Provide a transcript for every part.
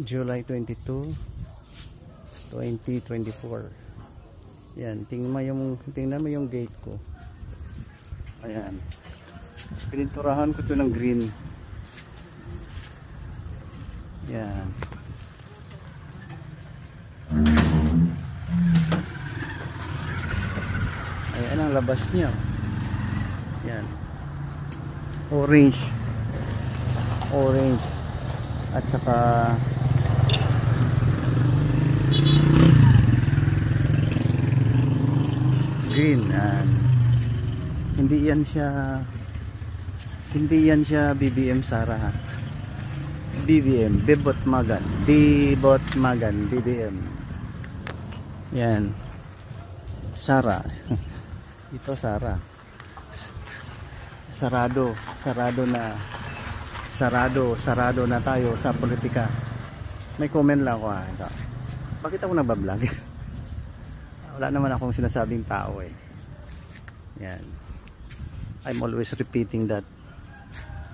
July 22, 2024. Yan, tingnan mo yung gate ko. Ayan. Pininturahan ko 'to ng green. Yan. Ayan ang labas niya. Yan. Orange at saka green. Hindi yan siya BBM Sara ha. BBM Bibot Magan BBM. Yan Sara. Ito Sara. Sarado na tayo sa politika. May comment lang ako ha. Ito. Bakit ako nagbablog? Wala naman akong sinasabing tao eh. Yan. I'm always repeating that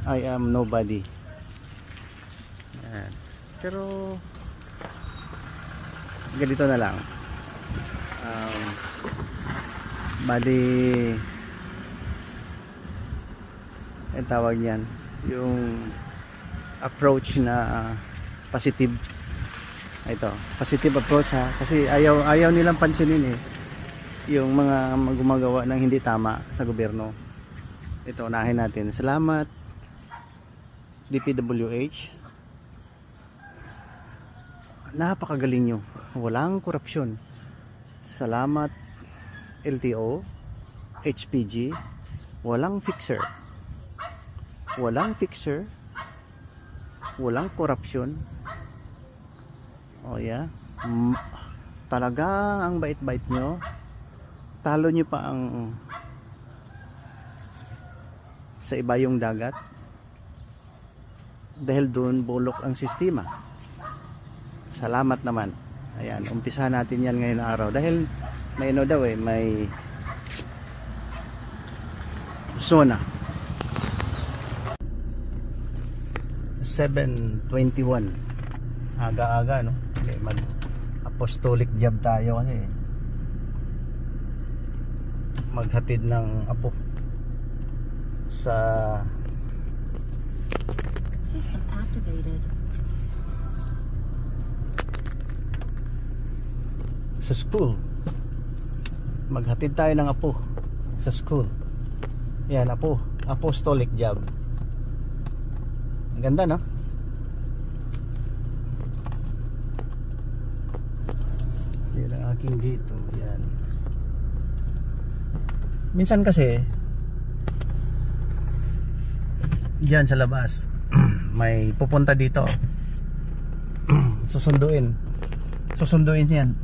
I am nobody. Yan. Pero ganito na lang. Bali ang tawag niyan, yung approach na positive. Ito, positive approach ha, kasi ayaw nilang pansinin eh yung mga gumagawa ng hindi tama sa gobyerno. Ito, unahin natin. Salamat DPWH, napakagaling nyo, walang korupsyon. Salamat LTO, HPG, walang fixer, walang korupsyon. Oh yeah, talaga ang bait-bait nyo. Talo nyo pa ang sa iba yung dagat, dahil doon bulok ang sistema. Salamat naman. Ayan, umpisa natin yan ngayon na araw dahil may ano daw eh, may zona. 7:21, aga-aga no, mag apostolic job tayo kasi maghatid ng apo sa system activated. Sa school. Maghatid tayo ng apo sa school. Yan, apostolic job. Ang ganda no? Yan ang aking dito. Yan. Minsan kasi diyan sa labas may pupunta dito. Susunduin yan.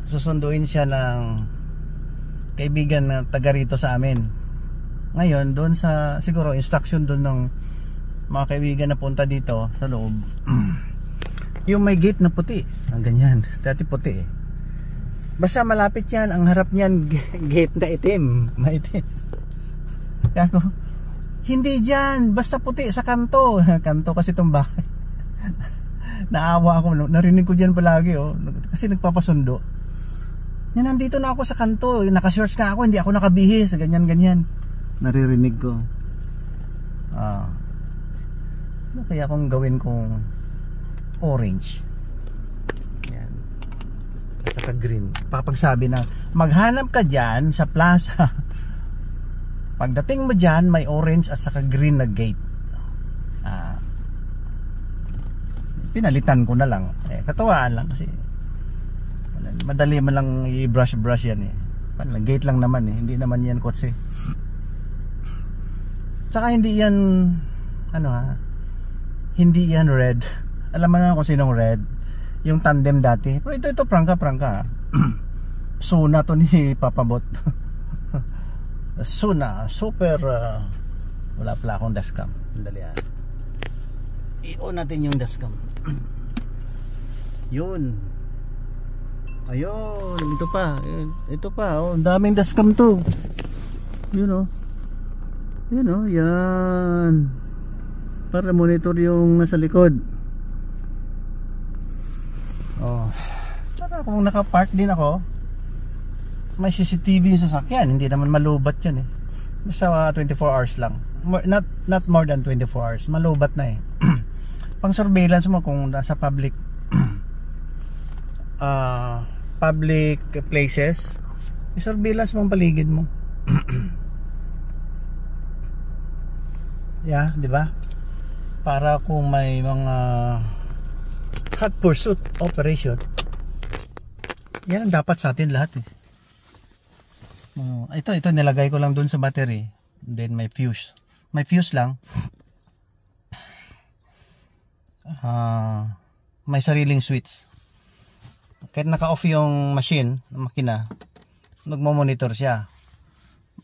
Susunduin siya ng kaibigan na taga rito sa amin. Ngayon doon sa siguro instruction doon ng mga kaibigan na punta dito sa loob. Yung may gate na puti, ang ganyan, dati puti eh. Basta malapit yan, ang harap niyan gate na itim, maitim. Kaya ko, hindi dyan, basta puti sa kanto. Kanto kasi itong bahay. Naawa ako, narinig ko dyan palagi oh, kasi nagpapasundo. Yan, nandito na ako sa kanto, nakashorts ka ako, hindi ako nakabihis, ganyan. Naririnig ko. Ano kaya akong gawin kong orange? Yan. At saka green. Papagsabi na, maghanap ka dyan sa plaza. Pagdating mo dyan, may orange at saka green na gate. Pinalitan ko na lang. Katawaan lang kasi madali man lang i-brush yan eh. Gate lang naman eh. Hindi naman yan kotse. Tsaka hindi yan hindi yan red. Alam mo na kung sinong red. Yung tandem dati. Pero ito prangka. Suna to ni Papabot. Suna, super wala pala akong dashcam. Dali i-on natin yung dashcam. Yun. Ayun, ito pa oh, ang daming dashcam to. Yun oh. Yun o, yan. Para monitor yung nasa likod. Oh. Para kung nakapark din ako, may CCTV yung sasakyan. Hindi naman malubat yan eh. Basta 24 hours lang. Not more than 24 hours. Malubat na eh. Pang surveillance mo kung nasa public public places, i-surveillance mo ang paligid mo. Yeah, di ba? Para kung may mga hot pursuit operation, yan ang dapat sa atin lahat eh. Ito nilagay ko lang dun sa battery. Then may fuse. May fuse lang. May sariling switch. Kahit naka-off yung machine, makina, nagmo-monitor siya.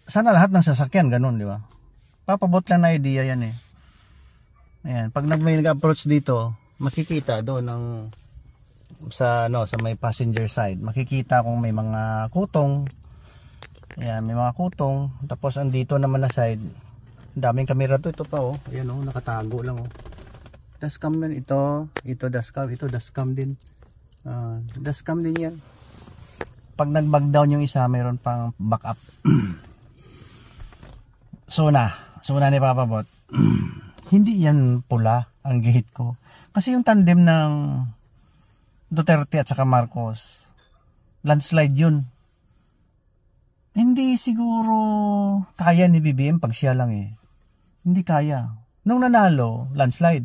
Sana lahat ng sasakyan ganun, di ba? Papabot lang na idea yan eh. Ayan, pag may nag-approach dito, makikita doon sa may passenger side, makikita kung may mga kutong. Ayan, may mga kutong. Tapos andito naman na side, daming kamera to. Ito pa oh. Ayan oh, nakatago lang oh. Dashcam yan ito dashcam, ito dashcam din. Dashcam din yan. Pag nag-bag down yung isa, mayroon pang backup. Sona ni Papabot. Hindi yan pula ang gate ko. Kasi yung tandem ng Duterte at saka Marcos, landslide yun. Hindi siguro kaya ni BBM pag siya lang eh. Hindi kaya. Nung nanalo, landslide.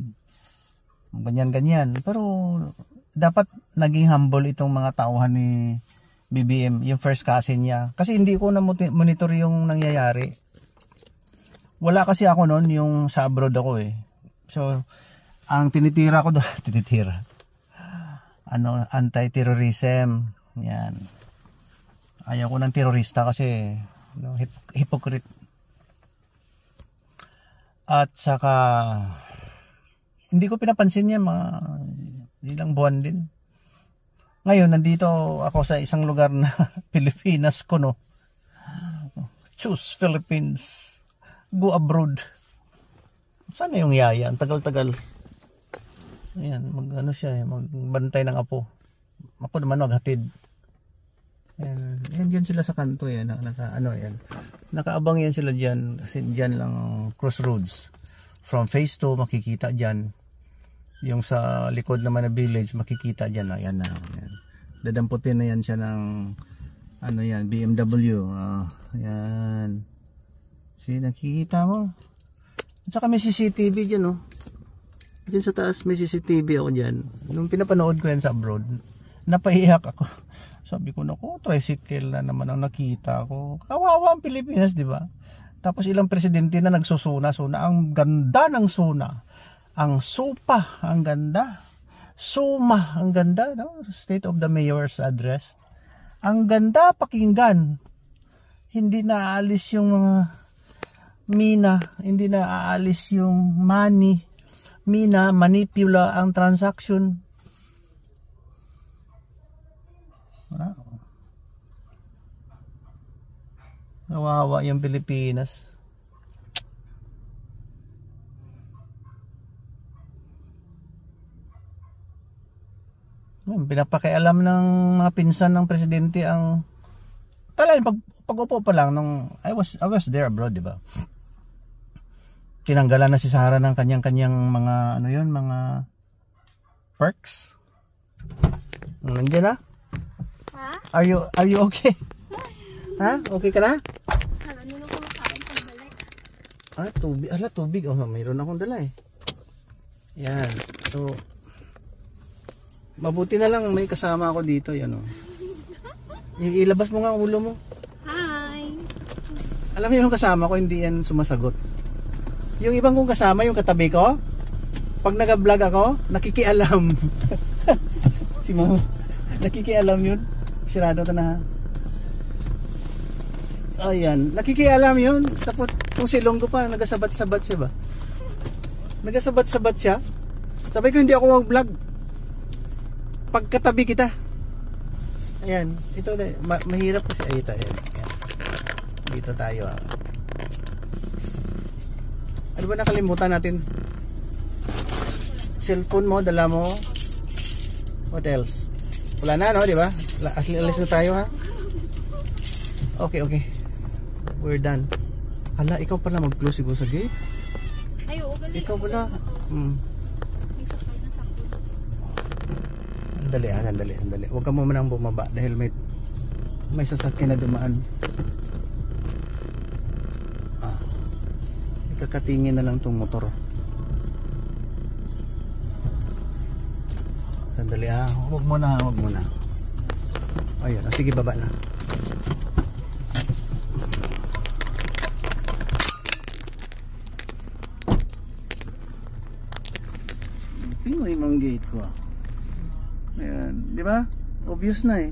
Ganyan. Pero dapat naging humble itong mga tauhan ni BBM, yung first cousin niya. Kasi hindi ko na monitor yung nangyayari. Wala kasi ako noon, yung sa abroad ako eh. So, ang tinitira ko doon, anti-terrorism. Yan. Ayaw ko ng terorista kasi hypocrite. At saka hindi ko pinapansin yan, mga ilang buwan din. Ngayon, nandito ako sa isang lugar na Pilipinas ko, no? Choose Philippines. Go abroad. Sana yung yaya, ang tagal-tagal. Ayan, magbantay ng apo. Apo naman maghatid. Ayan, dyan sila sa kanto yan. Nakaabang yan sila dyan. Kasi dyan lang crossroads. From phase 2 makikita dyan. Yung sa likod naman na village makikita dyan. Ayan na. Ayan. Dadamputin na yan siya ng BMW. Ayan. See, nakikita mo. At saka may CCTV dyan, oh. Dyan sa taas may CCTV ako dyan. Nung pinapanood ko yan sa abroad, napaiyak ako. Sabi ko, naku, tricycle na naman ang nakita ko. Kawawa ang Pilipinas, di ba? Tapos ilang presidente na nagsusuna. Ang ganda ng suna. Ang supa, ang ganda. Suma, ang ganda. No? State of the Mayor's Address. Ang ganda pakinggan. Hindi naaalis yung mga mina, hindi na aalis yung money. Mina, manipula ang transaction. Wow. Kawawa yung Pilipinas. Pinapakialam ng mga pinsan ng presidente ang talagang pag-upo pa lang nung I was there abroad, di ba? Tinanggalan na si Sara ng kanyang mga mga perks. Nandiyan na? Ha? Are you okay? Ha? Okay ka na? Ano na kumakain pagbalik? Tubig. Tubig. Oh, mayroon akong dala eh. Yan. So, mabuti na lang may kasama ako dito. Yan oh. Ilabas mo nga ang ulo mo. Hi! Alam mo yung kasama ko, hindi yan sumasagot. Yung ibang kong kasama, yung katabi ko, pag nag-vlog ako, nakikialam. Si Mama, nakikialam yun. Sirado ka na ha. Ayan, nakikialam yun. Tapos, kung silong ko pa, nagasabat-sabat siya ba? Nagasabat-sabat siya. Sabi ko, hindi ako mag-vlog. Pagkatabi kita. Ayan, ito na, mahirap kasi. Ay, ito, ayan. Dito tayo Ano ba nakalimutan natin? Cellphone mo, dala mo. What else? Wala na, no, di ba? Alis na tayo, ha? Okay, okay. We're done. Hala, ikaw pala mag-close siguro sa gate. Ay, oo, gali. Ikaw pala. May sakay na sakot. Sandali. Huwag ka mo manang bumaba dahil may sasakyan na dumaan. Ikakatingin na lang tong motor. Sandali, huwag mo na. Ayun, sige, baba na. Pinoy mang gate ko. Ayan, di ba? Obvious na eh.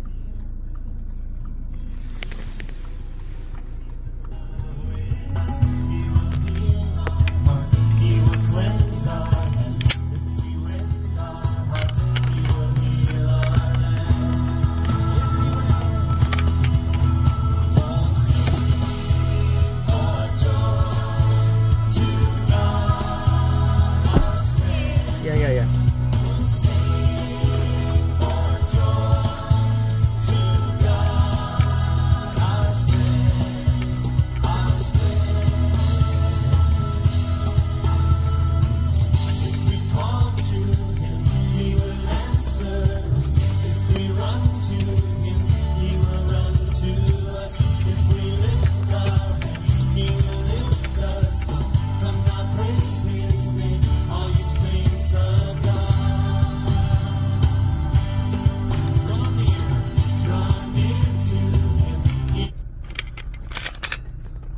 Yeah.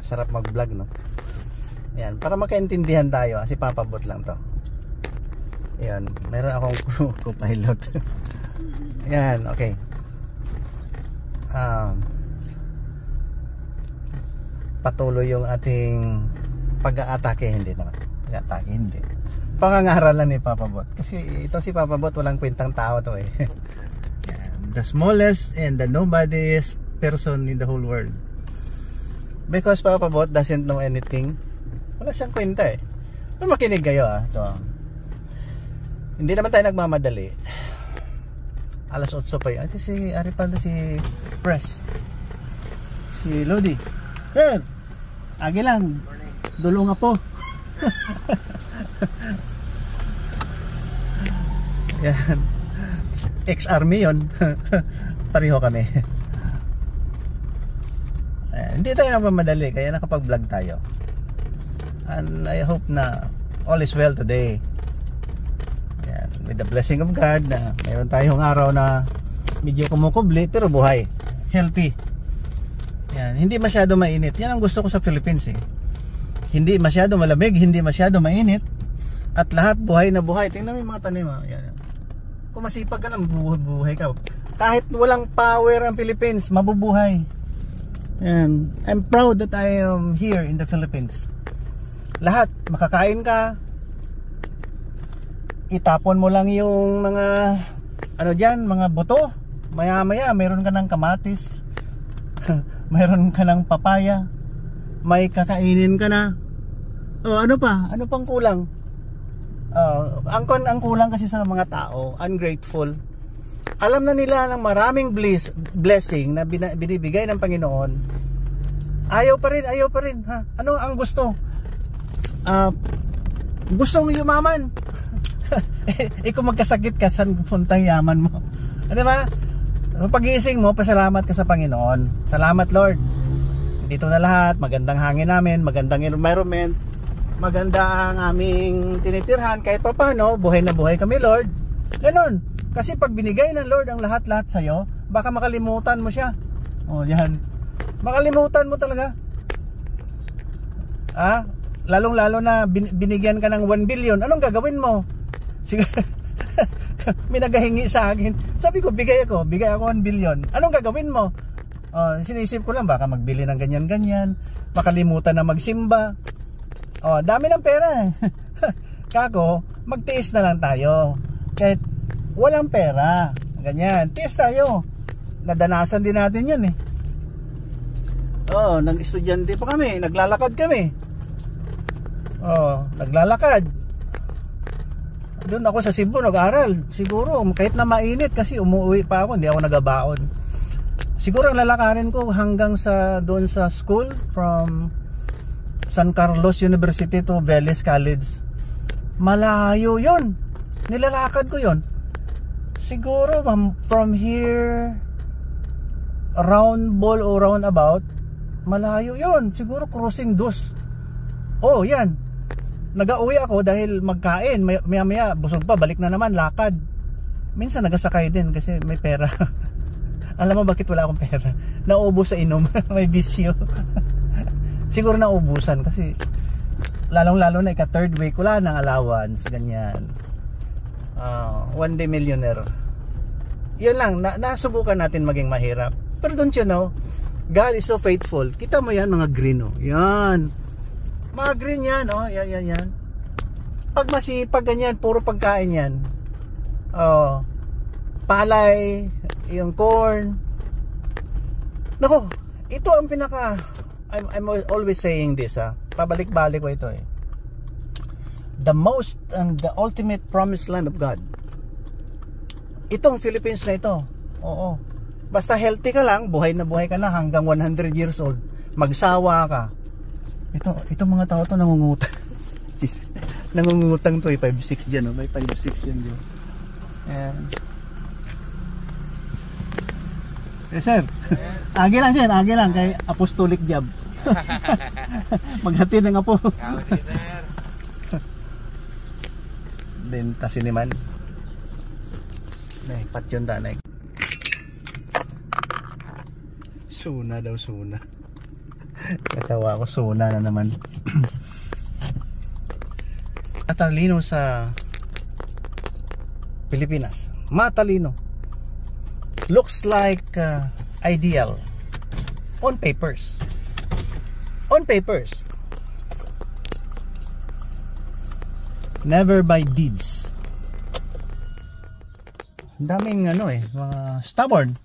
Sarap mag-vlog, no? Ayan, para makaintindihan tayo, kasi papabot lang to. Ayan, meron akong co-pilot. Ayan, okay. Patuloy yung ating pag-aatake, hindi naman. Pag-aatake, hindi. Pangangaralan ni Papabot. Kasi ito si Papabot, walang kwentang tao to eh. Ayan, the smallest and the nobodiest person in the whole world. Because Papabot doesn't know anything. Wala siyang kwenta eh. Pero makinig kayo ito. Hindi naman tayo nagmamadali. Alas 8 pa yun. Ito si Aripaldo, si Press, si Lodi. Sir, agi lang. Dulo nga po. Yan. Ex-army yun. Pareho kami. Hindi tayo nagmamadali, kaya nakapag-vlog tayo. And I hope na all is well today. Yan, with the blessing of God na mayroon tayong araw na medyo kumukubli pero buhay, healthy. Yan, hindi masyado mainit. Yan ang gusto ko sa Philippines eh. Hindi masyado malamig, hindi masyado mainit, at lahat buhay na buhay. Tingnan mo yung mga tanim. Yan. Kung masipag ka na, mabubuhay ka. Kahit walang power ang Philippines, mabubuhay. And I'm proud that I am here in the Philippines. Lahat, makakain ka, itapon mo lang yung mga ano dyan, mga buto. Maya maya mayroon ka ng kamatis, mayroon ka ng papaya, may kakainin ka na. Ano pa? Ano pang kulang? Ang kulang kasi sa mga tao, ungrateful. Alam na nila ng maraming blessing na binibigay ng Panginoon. Ayaw pa rin ha? Ano ang gusto? Gustong yumaman. Kung magkasakit ka, saan puntang yaman mo? Ano ba? Pag-iising mo, pasalamat ka sa Panginoon. Salamat Lord. Dito na lahat, magandang hangin namin, magandang environment, maganda ang aming tinitirhan. Kahit pa paano, buhay na buhay kami Lord. Ganon. Kasi pag binigay ng Lord ang lahat-lahat sa'yo, baka makalimutan mo siya. Yan. Makalimutan mo talaga. Lalong-lalo na binigyan ka ng 1 billion. Anong gagawin mo? Sige. May nagahingi sa akin. Sabi ko, bigay ako 1 billion. Anong gagawin mo? Sinisip ko lang, baka magbili ng ganyan-ganyan, makalimutan na magsimba. Dami ng pera. Kako, magtiis na lang tayo. Kahit walang pera, ganyan, tiis tayo. Nadanasan din natin yun eh. Nag-estudyante pa kami, naglalakad kami. Naglalakad. Doon ako sa Cebu nag-aral. Siguro kahit na mainit kasi umuwi pa ako, hindi ako nagabaon. Siguro ang lalakarin ko hanggang sa doon sa school from San Carlos University to Vélez College. Malayo 'yon. Nilalakad ko 'yon. Siguro from here round ball o roundabout, malayo 'yon. Siguro crossing dos. Oh, yan. Nag-uwi ako dahil magkain, maya busog pa, balik na naman, lakad. Minsan nagasakay din kasi may pera. Alam mo bakit wala akong pera? Naubos sa inom. May bisyo. Siguro naubusan kasi lalong-lalo na ika-third week, wala nang allowance, ganyan. One day millionaire. Yun lang, nasubukan natin maging mahirap. Pero don't you know, God is so faithful. Kita mo yan, mga green, oh. Yan. Mga green yan, oh. Yan. Pag masipag ganyan, puro pagkain yan. Palay, yung corn. Nako, ito ang pinaka, I'm always saying this, ha. Pabalik-balik ko ito, eh. The most and the ultimate promised land of God. Itong Philippines na ito. Oo. Basta healthy ka lang, buhay na buhay ka na hanggang 100 years old. Magsawa ka. Ito mga tao to nangungutang. Nangungutang to, 5-6 dyan, oh. May 5-6 yan dyan. Ayan. Sir. Agi lang, sir. Agi lang kay apostolic job. Maghati ng apo. Then tasiniman. Nay, patyon da nay. Suna daw, suna. Katawa ko, suna na naman. Matalino sa Pilipinas. Matalino. Looks like ideal on papers. On papers. Never by deeds. Daming mga stubborn.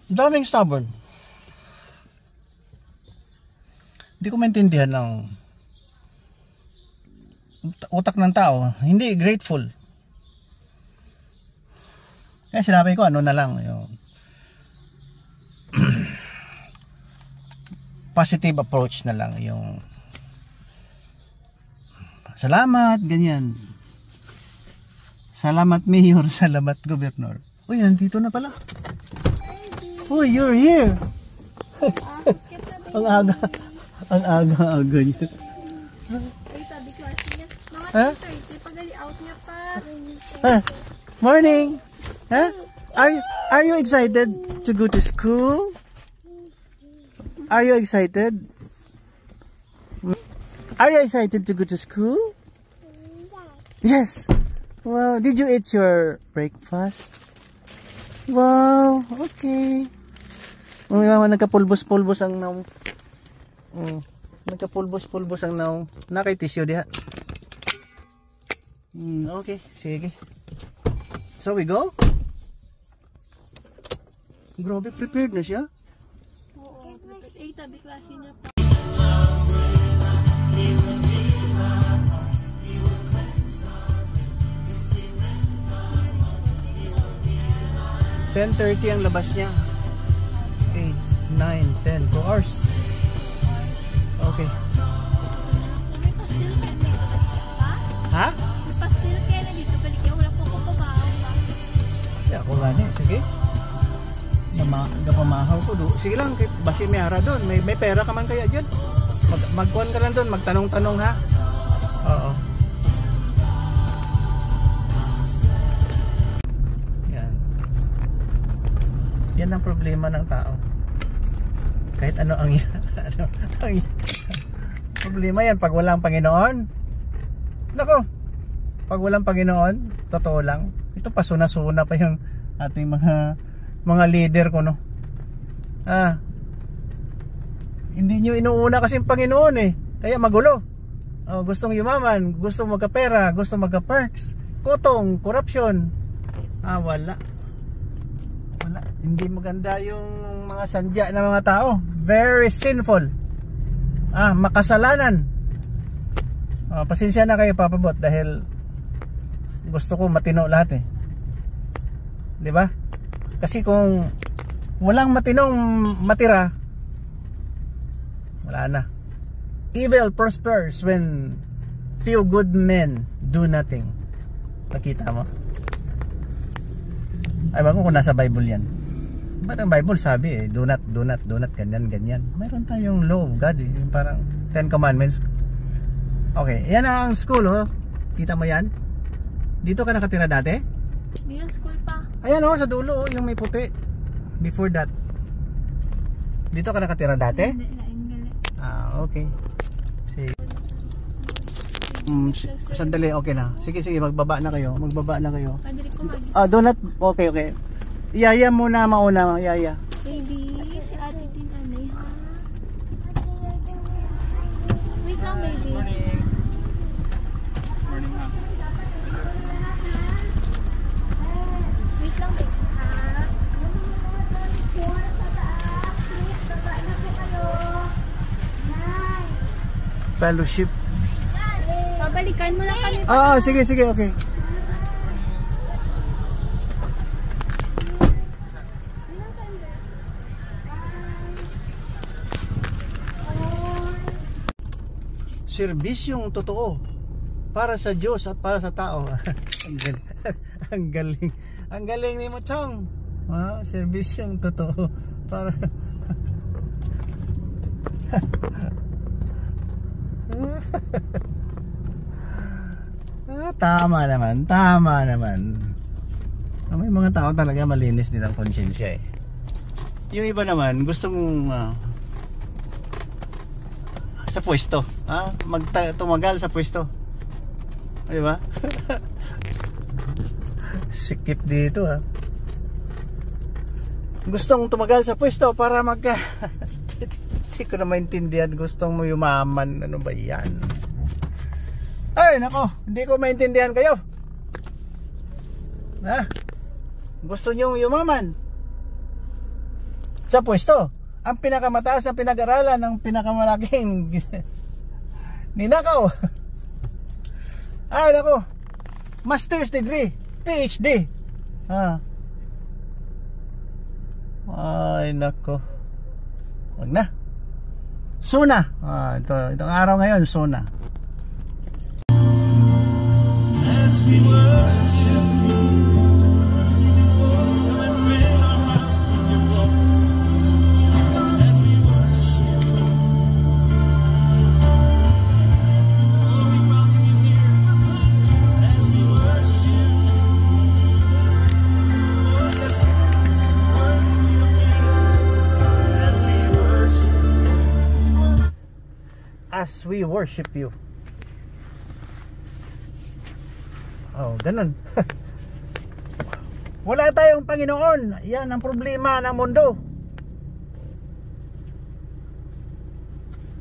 Daming stubborn. Hindi ko maintindihan ng utak ng tao. Hindi grateful. Kaya sinabi ko na lang yung positive approach na lang, yung salamat, ganyan. Salamat mayor, salamat gobernador. Uy, nandito na pala. Uy, you're here. Ang aga niya. Ay, sabi klase niya. Mga Huh? 2:30, pagali out niya pa. Morning. Huh? Are you excited to go to school? Are you excited? Are you excited to go to school? Yes. Wow. Did you eat your breakfast? Wow. Okay. Nagkapulbos-pulbos ang naong. Nagkapulbos-pulbos ang naong. Nakitisyo diha. Okay. Sige. So we go? Grabe, prepared na siya. Oo. Ay, sabi klase niya pa. $10:30 ang labas niya. 8, 9, 10, 2 hours. Okay. May pastil ka dito. Ha? Ha? May pastil ka na dito. Balik niya. Wala po kumabaho ba? Kaya ako gani. Sige. Pamahaw ko do. Sige lang, basi may ara doon. May pera ka man kaya dyan. Magkuhan ka lang doon. Magtanong-tanong, ha? Oo. Yan. Yan ang problema ng tao. Kahit ano ang problema yan pag walang Panginoon. Nako, pag walang Panginoon, totoo lang, ito pa suna-suna pa yung ating mga leader ko, no. Hindi nyo inuuna kasi yung Panginoon, eh. Kaya magulo. Gustong yumaman, gustong magkapera, gustong magka-perks, kutong, corruption. Wala. Hindi maganda yung mga sandya ng mga tao. Very sinful. Makasalanan. Pasensya na kayo papabot dahil gusto ko matino lahat eh. 'Di ba? Kasi kung walang matinong matira, wala na. Evil prospers when few good men do nothing. Nakita mo? Ay, bago kung nasa Bible yan. Ba't ang Bible sabi eh, do not, ganyan, ganyan. Mayroon tayong law of God eh, yung parang 10 commandments. Okay, yan ang school oh. Kita mo yan? Dito ka nakatira dati? Hindi yung school pa. Ayan oh, sa dulo oh, yung may puti. Before that. Dito ka nakatira dati? Hindi, lain gali. Okay. Sige. Sandali, okay na. Sige, magbaba na kayo. Padali ko mag- Donut, okay. Yaya muna mauna, Yaya. Baby, si ate din anay ha. Wait lang, baby. Wait lang, baby ha. Fellowship. Babalikan mo lang kami. Sige, okay. Serbisyong totoo para sa Diyos at para sa tao. Ang galing ni Mochong. Serbisyong totoo para tama naman. May mga tao talaga malinis din ang konsensya eh. Yung iba naman gustong sa pwesto, tumagal sa pwesto. Di ba? Sikip dito Gustong tumagal sa pwesto para hindi ko na maintindihan. Gustong mo yumaman. Ano ba yan? Ay nako, hindi ko maintindihan kayo. Gusto nyong yumaman sa pwesto. Ang pinakamataas ang pinag-aralan ng pinakamalaking ninakaw. Ay nako, master's degree, PhD. Ay nako, wag na. Suna. Itong araw ngayon, suna. As we worship you, as we worship you. Ganun. Wala tayong Panginoon. Yan ang problema ng mundo.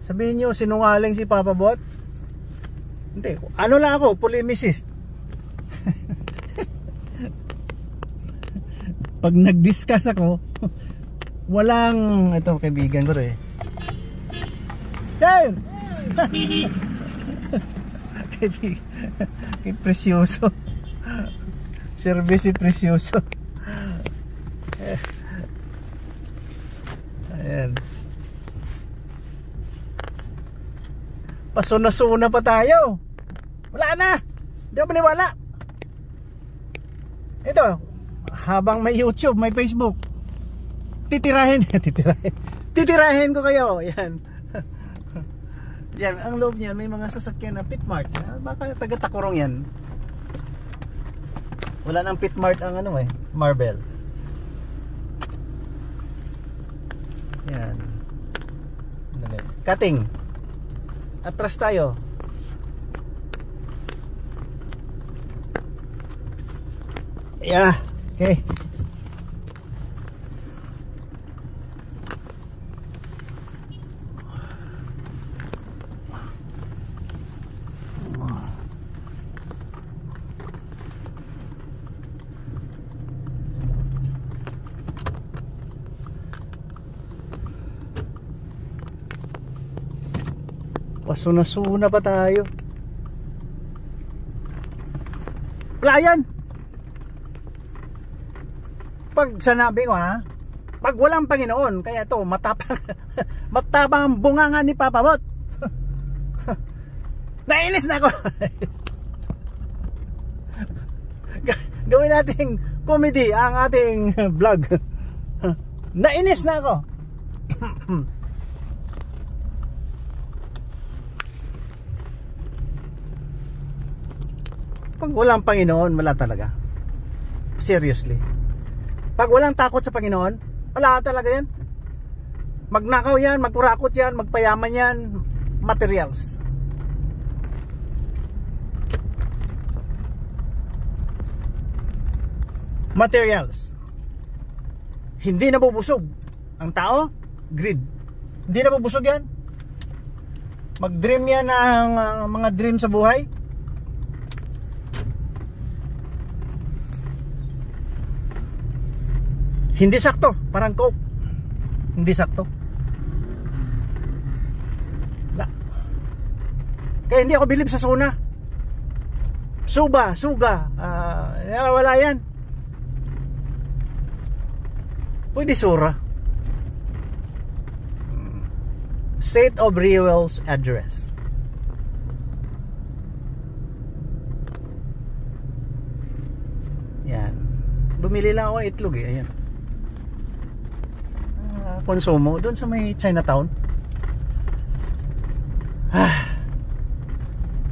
Sabihin nyo sinungaling si Papa Bot. Hindi, ano lang ako, polemicist. Pag nag-discuss ako, walang, ito kaibigan ko rin. Yan! Kay Precioso. Service Precioso. Ayan. Pasuna-suna pa tayo. Wala na. Hindi ako maniwala. Ito, habang may YouTube, may Facebook, titirahin ko kayo. Yan. Yan, ang loob niyan may mga sasakyan na pitmart. Baka taga-Takurong yan. Wala nang pitmart ang Marvel. Yan. Cutting. Atras tayo. Yeah, okay. Pasuna-suna pa tayo. Wala yan. Pag sanabi ko ha, pag walang Panginoon, kaya to matapang matapang ang bunganga ni Papa Bot. Nainis na ako. Gawin nating comedy ang ating vlog. Nainis na ako. Pag walang Panginoon, wala talaga. Seriously. Pag walang takot sa Panginoon, wala talaga yan. Magnakaw yan, magkurakot yan, magpayaman yan. Materials. Materials. Hindi nabubusog ang tao. Greed. Hindi nabubusog yan. Mag-dream yan ng mga dream sa buhay. Hindi sakto, parang coke. Hindi sakto. Kaya hindi ako bilib sa suna. Suga. Wala yan. Pwede sura. State of Rewell's address. Yan. Bumili lang ako itlog eh. Ayan. Konsumo doon sa may Chinatown.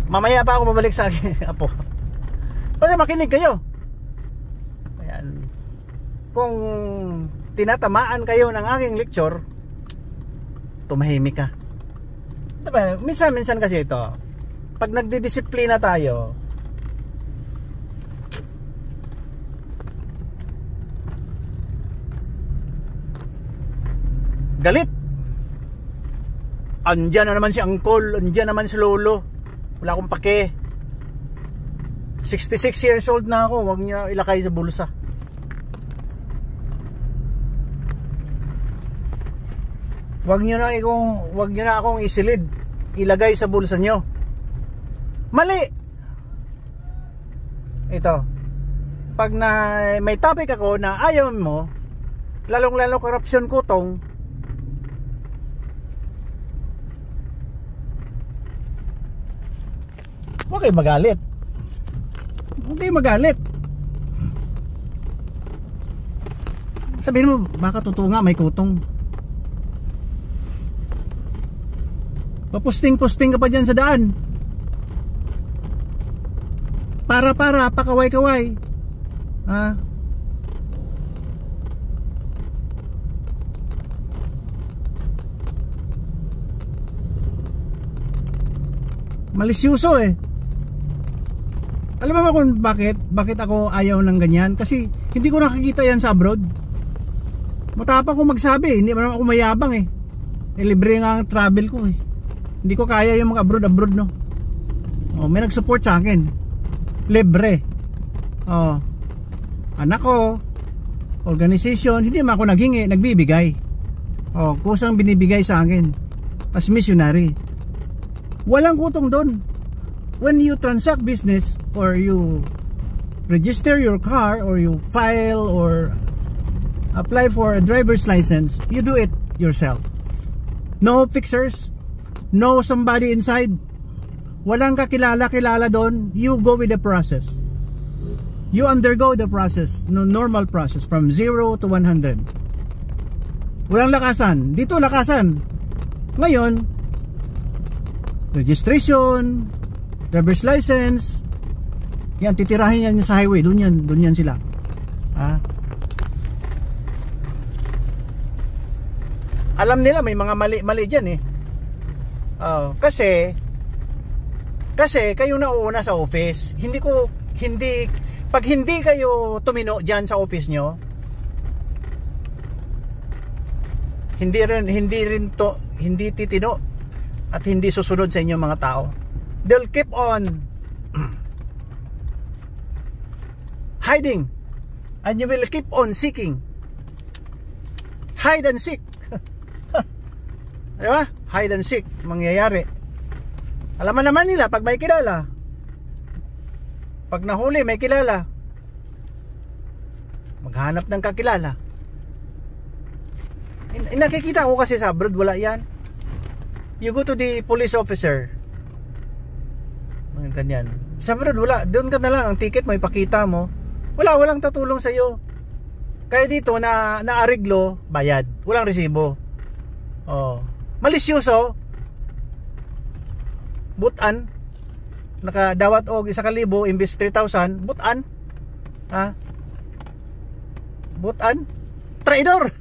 Mamaya pa ako babalik sa akin apo. Kasi makinig kayo. Ayan. Kung tinatamaan kayo ng aking lecture, tumahimik ka. Diba? Minsan kasi ito, pag nagdidisiplina tayo, galit. Andyan na naman si Uncle, andyan naman si Lolo. Wala akong pake. 66 years old na ako, huwag niya ilakay sa bulsa. Huwag niyo na akong isilid, ilagay sa bulsa niyo. Mali. Ito. Pag may topic ako na ayaw mo, lalong-lalo korupsyon kutong, huwag kayo magalit. Huwag kayo magalit. Sabihin mo, baka totoo nga may kutong. Papusting-pusting ka pa dyan sa daan. Para, pakaway-kaway. Ha? Malisyuso eh. Alam mo ba kung bakit ako ayaw ng ganyan? Kasi hindi ko nakikita yan sa abroad. Matapang ko magsabi, hindi man ako mayabang eh. Libre nga ang travel ko eh. Hindi ko kaya yung mga abroad no. May nag-support sa akin. Libre. Anak ko, organization, hindi man ako naghingi, nagbibigay. Kusang binibigay sa akin as missionary. Walang kutong doon. When you transact business or you register your car or you file or apply for a driver's license, you do it yourself. No fixers, no somebody inside. Walang kakilala doon. You go with the process. You undergo the process, no normal process from 0 to 100. Walang lakasan. Dito lakasan. Ngayon, registration, driver's license, yan, titirahin yan sa highway. Doon yan sila. Alam nila may mga mali dyan eh. Kasi kayo nauuna sa office. Pag hindi kayo tumino dyan sa office nyo, hindi titino at hindi susunod sa inyo mga tao. They'll keep on hiding and you will keep on seeking. Hide and seek. Diba? Hide and seek mangyayari. Alam naman nila pag may kilala. Pag nahuli, may kilala, maghanap ng kakilala. Nakikita ko kasi sa abroad, wala yan. You go to the police officer, mga ganyan. Sa abroad, wala. Doon ka na lang, ang ticket mo ipakita mo. Walang tatulong sa iyo. Kaya dito na naariglo, bayad. Walang resibo. Oh, malisyoso. Butan. Nakadawat og 1,000 imbes 3,000, butan. Ha? Butan. Traidor.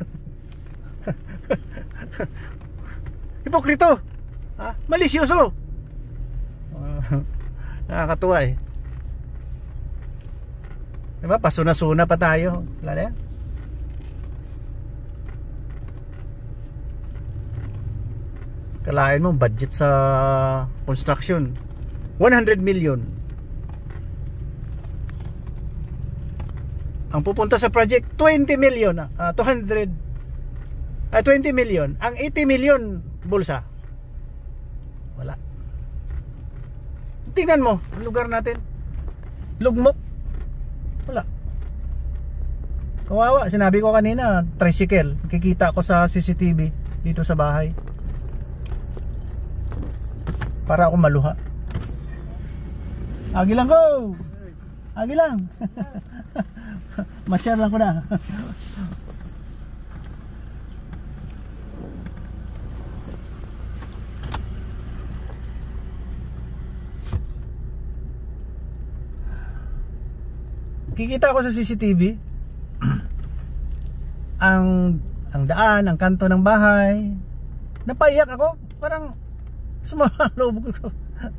Hipokrito. Ha? Malisyoso. Nakakatuwa eh. Diba? Pasuna-suna pa tayo. Wala na yan. Kalahin mo, budget sa construction 100 million. Ang pupunta sa project 20 million. 20 million. Ang 80 million bulsa. Wala. Tingnan mo ang lugar natin. Lugmok. Wala. Kawawa. Sinabi ko kanina, tricycle. Kikita ko sa CCTV dito sa bahay. Para ako maluha. Agi lang ko. Agi lang. Masyar lang ko na. Kikita ko sa CCTV ang daan, ang kanto ng bahay. Napaiyak ako. Parang sumaloob ko.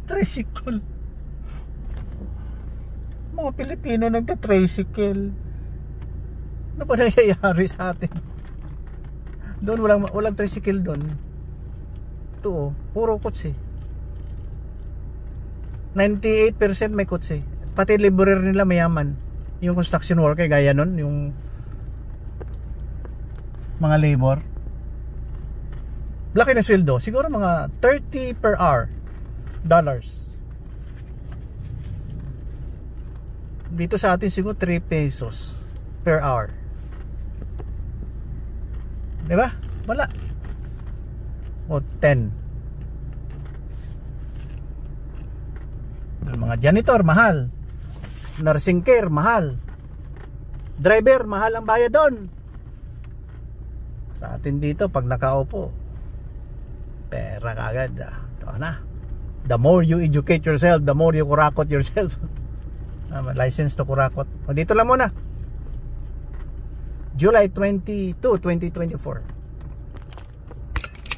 Tricycle. Mga Pilipino nagta-tricycle. Ano ba nangyayari sa atin? Doon walang tricycle doon. Ito oh, puro kotse. 98% may kotse. Pati laborer nila mayaman. Yung construction worker gaya nun, yung mga labor. Laki na sweldo. Siguro mga $30 per hour. Dito sa atin siguro 3 pesos per hour. Diba? Wala. O 10. Mga janitor, mahal. Nursing care, mahal. Driver, mahal ang bayad doon. Sa atin dito, pag nakaupo, pera kagad. Ito na. The more you educate yourself, the more you kurakot yourself. License to kurakot. O dito lang muna. July 22, 2024.